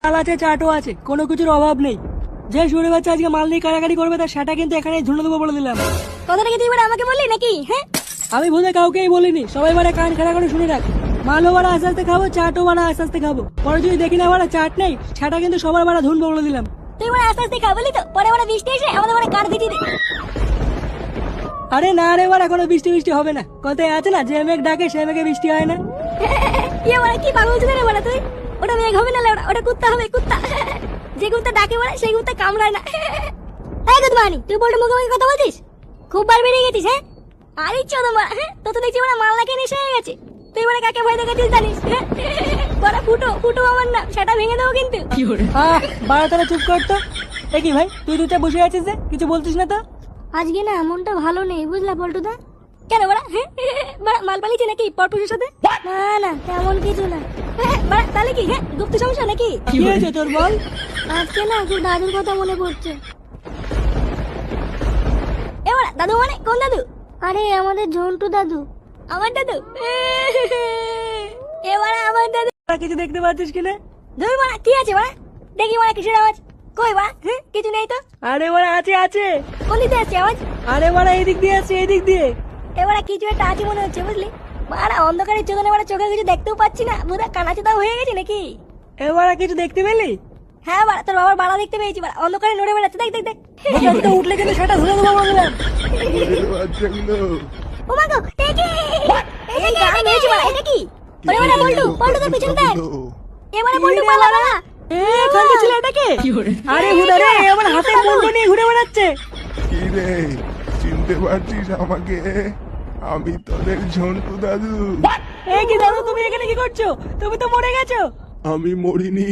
মাল আছে, চাটও আছে, কোনো কিছুর অভাব নেই। যে শুনে বাচ্চা আজকে মাল নিয়ে কাড়াকাড়ি করবে তার সেটা কিন্তু এখানে ঝুলে দেবো বলে দিলাম। কথাটা কি তুই এবার আমাকে বললি নাকি? হ্যাঁ, আমি বোধহয় কাউকেই বলিনি, সবাই বারে কান খাড়া করে শুনে রাখ। মালও বাড়া আস্তে আস্তে খাবো, চাটও বাড়া আস্তে আস্তে খাবো। পরে যদি দেখি না বাড়া চাট নেই, সেটা কিন্তু সবার বাড়া ধুনবো বলে দিলাম। তুই এবার আস্তে আস্তে খাবলি তো, পরে ওরা বৃষ্টি এসে আমাদের মানে কাঠ ভিজিয়ে দে। আরে না রে বাড়া, কোনো বৃষ্টি বৃষ্টি হবে না। কথায় আছে না, যে মেঘ ডাকে সে মেঘে বৃষ্টি হয় না। কি মানে কি পাগল ছিল রে বড়া তুই? ওটা মেঘ হবে না, ওটা কুত্তা হবে, কুত্তা। যে কুত্তা ডাকে বড়া সেই কুত্তা কামড়ায় না। এই গুদমানি, তুই বলতে মুখে মুখে কথা বলছিস? খুব বার বেরিয়ে গেছিস। হ্যাঁ, আরে চোদন বড়া, হ্যাঁ তো তো দেখছি বড়া মাল নাকি নেশা হয়ে গেছে। তুই বড়া কাকে ভয় দেখাচ্ছিস জানিস? বড়া ফুটো ফুটো আমার নাম, সেটা ভেঙে দেবো কিন্তু। বাড়া তারা চুপ করতো। এ কি ভাই, তুই দুটা বসে আছিস যে, কিছু বলছিস না তো? আজকে না মনটা ভালো নেই বুঝলা পল্টুদা। কেন বড়া? বড়া মাল পালিয়েছে নাকি পরপুরের সাথে? না না তেমন কিছু না। বড়া তাহলে কি? হ্যাঁ গুপ্ত সমস্যা নাকি? কি হয়েছে তোর বল? আজকে না খুব দাদুর কথা মনে পড়ছে। এ বড়া দাদু মানে কোন দাদু? আরে আমাদের ঝন্টু দাদু। আমার দাদু? এ বড়া আমার দাদু। কিছু দেখতে পাচ্ছিস কিনা? ধুই বড়া কি আছে বড়া? দেখি বড়া কিসের আওয়াজ? কই বড়া? কিছু নেই তো। আরে বাড়া আছে আছে। কোন দিকে আসছে আওয়াজ? আরে বাড়া এই দিক দিয়ে আসছে, এই দিক দিয়ে। এবারে কিছু একটা আছে মনে হচ্ছে বুঝলি। বাড়া অন্ধকারের চোদনে বাড়া চোখে কিছু দেখতেও পাচ্ছি না, বোধহয় কানাচোদা হয়ে গেছে নাকি? এবার কিছু দেখতে পেলি? হ্যাঁ বাড়া তোর বাবার বাড়া দেখতে পেয়েছি, বাড়া অন্ধকারে নড়ে বেড়াচ্ছে, দেখ দেখ দেখ। মোটামুটি উঠলে কিন্তু সেটা ধরে দেবো বলে দিলাম। ও মা গো, এ কি? এই গা মেরেছি বাড়া, এটা কি? ওরে বাড়া পল্টু, পল্টু তোর পিছনে দেখ। এবারে পল্টু পালা বাড়া। এ খানকে ছিল এটা কে? আরে হুদা রে, আমার হাতে মুন্ডু নিয়ে ঘুরে বেড়াচ্ছে। কি রে, চিনতে পারছিস আমাকে? আমি তোদের ঝন্টু দাদু। এই কি দাদু, তুমি এখানে কি করছো? তুমি তো মরে গেছো। আমি মরিনি,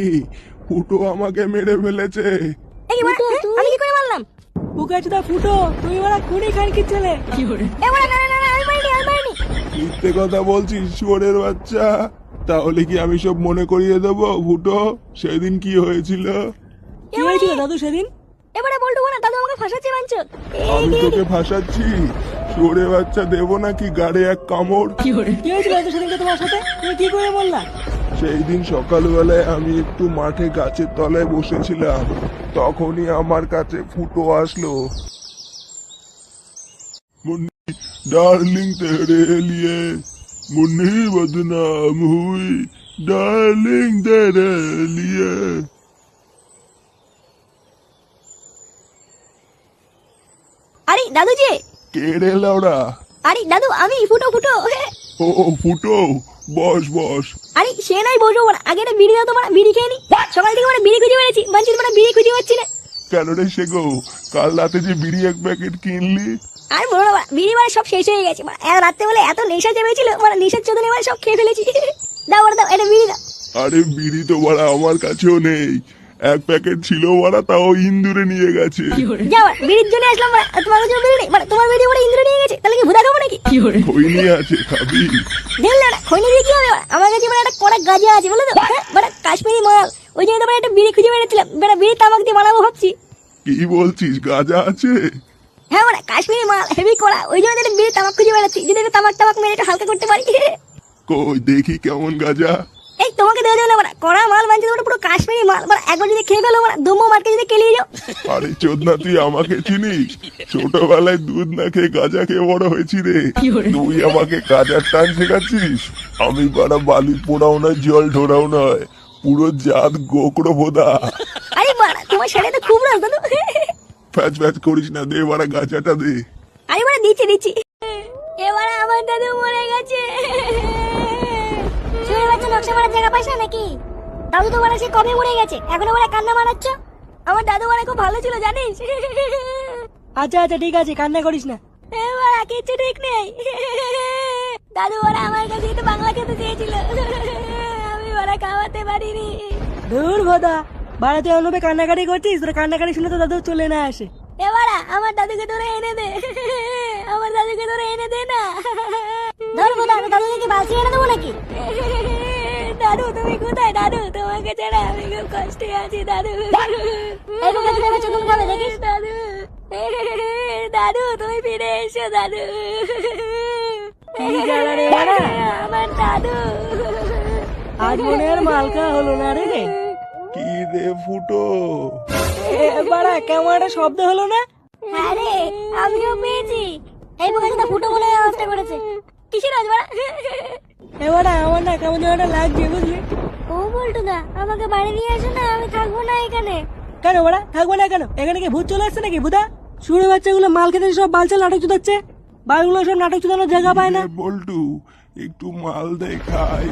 ফুটো আমাকে মেরে ফেলেছে। এই বাড়া আমি কি করে মারলাম? বুকাচুদা ফুটো, তুমি ওরা খুনি খানকি ছেলে। এ বাড়া না না না আমি মারিনি, আমি মারিনি। মিথ্যে কথা বলছিস শুয়োরের বাচ্চা। তাহলে কি আমি সব মনে করিয়ে দেবো? ফুটো, সেদিন কি হয়েছিল? কি হয়েছিল দাদু সেদিন? এবারে পল্টু না দাদু আমাকে ফাঁসাচ্ছে বাঞ্চত। আমি তোকে ফাঁসাচ্ছি? শুয়োরের বাচ্চা দেবো নাকি গাড়ে এক কামড়? কি হয়েছিল দাদু সেদিনকে তোমার সাথে? তুমি কি করে বললা? সেই দিন সকালবেলায় আমি একটু মাঠে গাছের তলায় বসেছিলাম, তখনই আমার কাছে ফুটো আসলো। মুন্নি ডার্লিং তেরে লিয়ে, মুন্নি বদনাম হুই, ডার্লিং তেরে লিয়ে। আরে দাদু যে। কে রে লাউড়া? আরে দাদু আমি ফুটো ফুটো। ও ফুটো, বস বস। আরে সে নাই বসবো বড়, আগে একটা বিড়ি দাও তো বড়, বিড়ি খেয়ে নি। সকাল থেকে বড় বিড়ি খুঁজে বেড়েছি, বাঞ্চিত বড় বিড়ি খুঁজে পাচ্ছি না। কেন রে শেগো, কাল রাতে যে বিড়ি এক প্যাকেট কিনলি? আর বড় বড় বিড়ি বড় সব শেষ হয়ে গেছে বড়, রাতে বলে এত নেশা চেপেছিল বড়, নেশার চোদনে বড় সব খেয়ে ফেলেছি। দাও বড় দাও, এটা বিড়ি দাও। আরে বিড়ি তো বড়া আমার কাছেও নেই, এক প্যাকেট ছিল বড়া, তাও ইন্দুরে নিয়ে গেছে। যাও বিড়ির জন্য আসলাম বড়, তোমার কাছে বিড়ি নেই বড়, তোমার বিড়ি বড় ইন্দ্র নিয়ে গেছে, তাহলে কি ভুদা খাবো নাকি? খৈনি আছে, খাবি? দিল না খৈনি দিয়ে কি হবে বড়, আমার কাছে বড় একটা কড়া গাজা আছে বলে তো, বড় কাশ্মীরি মাল, ওই জন্য তো বড় একটা বিড়ি খুঁজে বেড়েছিলাম, বড় বিড়ি তামাক দিয়ে বানাবো ভাবছি। কি বলছিস, গাঁজা আছে? হ্যাঁ বড় কাশ্মীরি মাল হেভি কড়া, ওই জন্য একটা বিড়ি তামাক খুঁজে বেড়াচ্ছি, যদি একটা তামাক টামাক মেরে একটু হালকা করতে পারি। কই দেখি কেমন গাঁজা। এই তোমাকে দেওয়া যাবে না বড়, কড়া মাল বানছে তোমরা, পুরো কাশ্মীরি মাল বড়, একবার যদি খেয়ে ফেলো বড় দমো মার্কে যদি কেলিয়ে যাও। আরে চোদনা, তুই আমাকে চিনিস? ছোটবেলায় দুধ না খেয়ে গাঁজা খেয়ে বড় হয়েছি রে। তুই আমাকে গাঁজার টান শেখাচ্ছিস? আমি বড় বালি পোড়াও নয়, জল ঢোড়াও নয়, পুরো জাত গোকড়ো ভোদা। আরে বড় তোমার ছেলে তো খুব রস দাদু। প্যাচ প্যাচ করিস না, দে বড় গাঁজাটা দে। আরে বড় দিচ্ছি দিচ্ছি। এবারে আমার দাদু মরে গেছে। শুয়ে বাচ্চা নকশা মারার জায়গা পাইছ না নাকি? দাদু তো বড় সে কবে মরে গেছে, এখনো বড় কান্না মারাচ্ছ? আমার দাদু বড় খুব ভালো ছিল জানিস। আচ্ছা আচ্ছা ঠিক আছে, কান্না করিস না। এবার কিছু ঠিক নেই। দাদু বড় আমার কাছে তো বাংলা খেতে চেয়েছিল, আমি বড় খাওয়াতে পারিনি। ধুর ভোদা, বাড়াতে অনুপে কান্নাকাটি করছিস, তোর কান্নাকাটি শুনে তো দাদু চলে না আসে। এবারা আমার দাদুকে ধরে এনে দে, আমার দাদুকে ধরে এনে দে না। ধরবো দাদু, দাদুকে বাঁচি এনে দেবো নাকি? দাদু তুমি কোথায় দাদু, তোমাকে ছাড়া আমি খুব কষ্টে আছি দাদু। দেখিস দাদু, দাদু তুমি ফিরে এসো দাদু। আমার দাদু আজ মনে আর মালকা হলো না রে। কি রে ফুটো? বাড়া কেমন একটা শব্দ হলো না? হ্যাঁ রে, আমিও পেয়েছি। এই বোকাচোদা ফুটো বলে আওয়াজটা করেছে। কিসের আওয়াজ বাড়া? এবারে আমার না কেমন যেন একটা লাগছে বুঝলি? ও বলটুদা, আমাকে বাড়ি নিয়ে আসো না, আমি থাকবো না এখানে। কেন বাড়া থাকবো না কেন? এখানে কি ভূত চলে আসছে নাকি ভূতা? শুনে বাচ্চাগুলো মাল খেতে সব বালচাল নাটক চুদাচ্ছে, বালগুলো সব নাটক চুদানোর জায়গা পায় না। বল্টু একটু মাল দেখাই।